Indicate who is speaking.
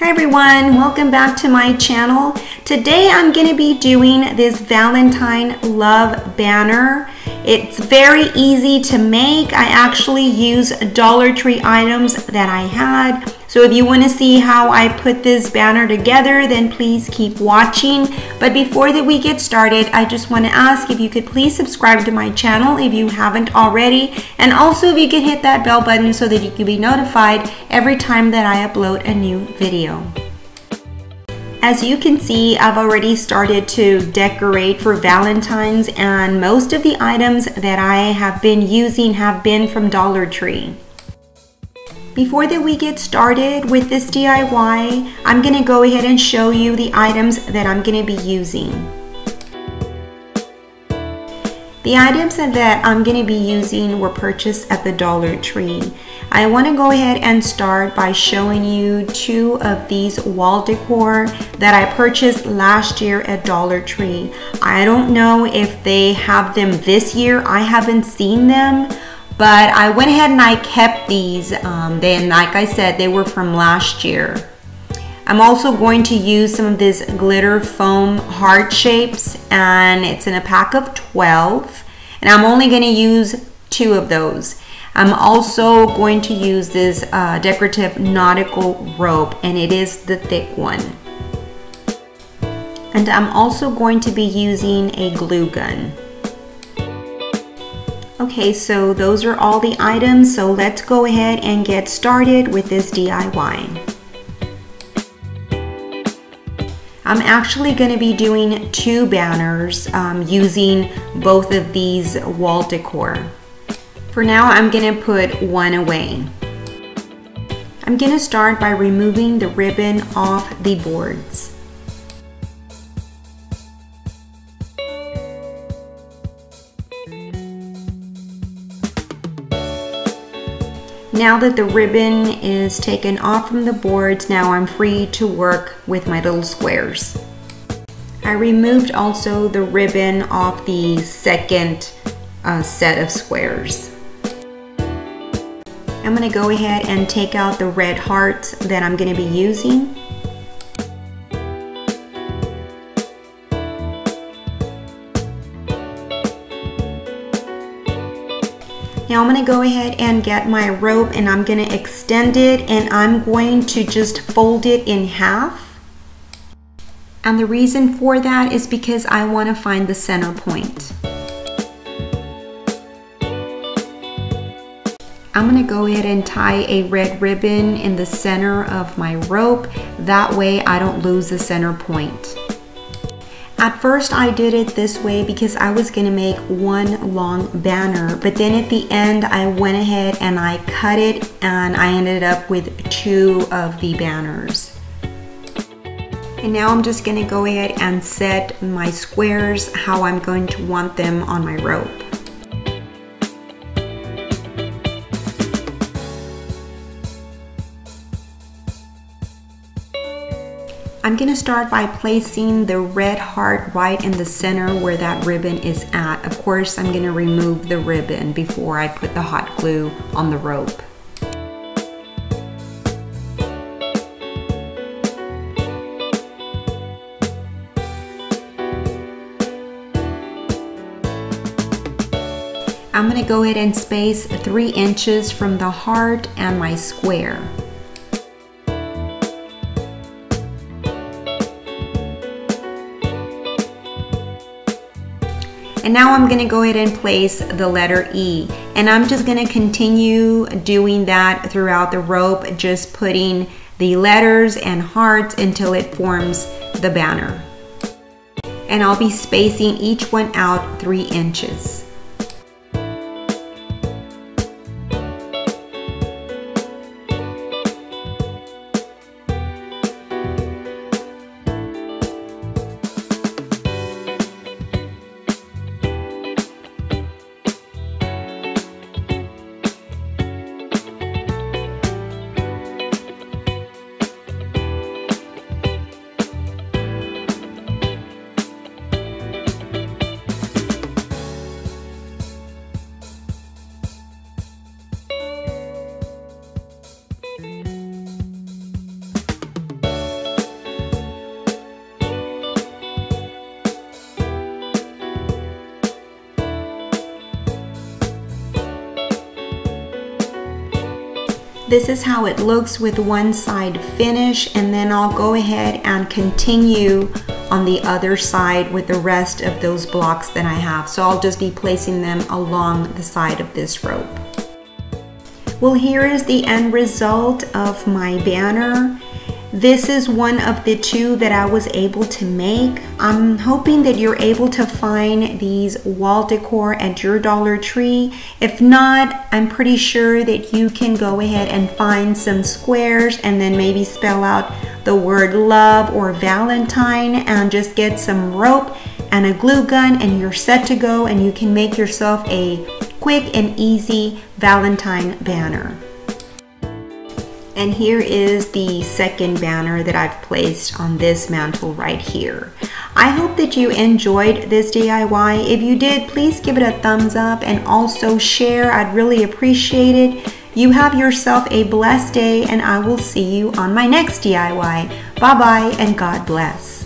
Speaker 1: Hi everyone, welcome back to my channel. Today I'm going to be doing this Valentine Love Banner. It's very easy to make. I actually use Dollar Tree items that I had. So if you want to see how I put this banner together, then please keep watching. But before that we get started, I just want to ask if you could please subscribe to my channel if you haven't already. And also if you could hit that bell button so that you can be notified every time that I upload a new video. As you can see, I've already started to decorate for Valentine's, and most of the items that I have been using have been from Dollar Tree. Before that we get started with this DIY, I'm going to go ahead and show you the items that I'm going to be using. The items that I'm going to be using were purchased at the Dollar Tree. I want to go ahead and start by showing you two of these wall decor that I purchased last year at Dollar Tree. I don't know if they have them this year. I haven't seen them, but I went ahead and I kept these. Then, like I said, they were from last year. I'm also going to use some of this glitter foam heart shapes, and it's in a pack of 12, and I'm only going to use 2 of those. I'm also going to use this decorative nautical rope, and it is the thick one. And I'm also going to be using a glue gun. Okay, so those are all the items, so let's go ahead and get started with this DIY. I'm actually going to be doing 2 banners using both of these wall decor. For now, I'm going to put one away. I'm going to start by removing the ribbon off the boards. Now that the ribbon is taken off from the boards, now I'm free to work with my little squares. I removed also the ribbon off the second set of squares. I'm going to go ahead and take out the red hearts that I'm going to be using. Now I'm going to go ahead and get my rope, and I'm going to extend it, and I'm going to just fold it in half. And the reason for that is because I want to find the center point. I'm going to go ahead and tie a red ribbon in the center of my rope. That way I don't lose the center point. At first I did it this way because I was going to make one long banner, but then at the end I went ahead and I cut it, and I ended up with 2 of the banners. And now I'm just going to go ahead and set my squares how I'm going to want them on my rope. I'm going to start by placing the red heart right in the center where that ribbon is at. Of course, I'm going to remove the ribbon before I put the hot glue on the rope. I'm going to go ahead and space 3 inches from the heart and my square. And now I'm going to go ahead and place the letter E, and I'm just going to continue doing that throughout the rope, just putting the letters and hearts until it forms the banner. And I'll be spacing each one out 3 inches. this is how it looks with one side finished, and then I'll go ahead and continue on the other side with the rest of those blocks that I have. So I'll just be placing them along the side of this rope. Well, here is the end result of my banner. This is one of the two that I was able to make. I'm hoping that you're able to find these wall decor at your Dollar Tree. If not, I'm pretty sure that you can go ahead and find some squares and then maybe spell out the word love or Valentine and just get some rope and a glue gun and you're set to go, and you can make yourself a quick and easy Valentine banner. And here is the second banner that I've placed on this mantle right here. I hope that you enjoyed this DIY. If you did, please give it a thumbs up and also share. I'd really appreciate it. You have yourself a blessed day, and I will see you on my next DIY. Bye-bye and God bless.